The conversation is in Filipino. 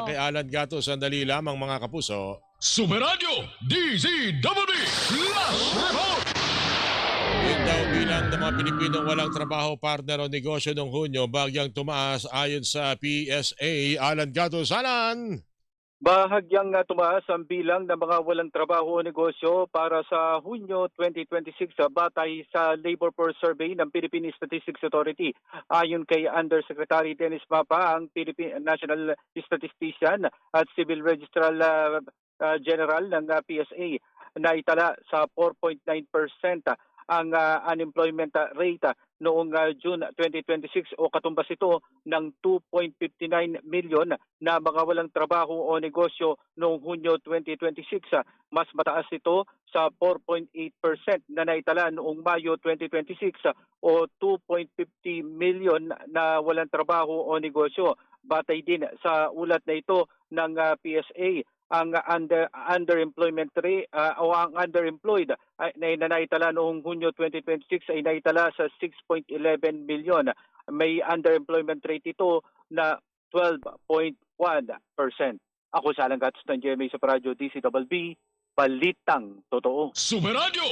kay Alan Gato. Sandali lamang mga kapuso. Sumeradyo DZWB Flash Report! Yun daw bilang ng mga Pilipinong walang trabaho, partner o negosyo noong Hunyo, bagyang tumaas ayon sa PSA. Alan Gato, Salan! Bahagyang tumaas ang bilang ng mga walang trabaho o negosyo para sa Hunyo 2026 batay sa Labor Force Survey ng Philippine Statistics Authority. Ayon kay Undersecretary Dennis Mapa, ang Philippine National Statistician at Civil Registrar General ng PSA, naitala sa 4.9% ang unemployment rate noong June 2026 o katumbas ito ng 2.59 million na mga walang trabaho o negosyo noong Hunyo 2026. Mas mataas ito sa 4.8% na naitala noong Mayo 2026 o 2.50 million na walang trabaho o negosyo. Batay din sa ulat na ito ng PSA, ang underemployment rate o ang underemployed na naitala noong Hunyo 2026 ay naitala sa 6.11 million. May underemployment rate ito na 12.1%. Ako sa Alan Gatos ng GMA sa Radyo DCWB, Balitang Totoo. Sumeradyo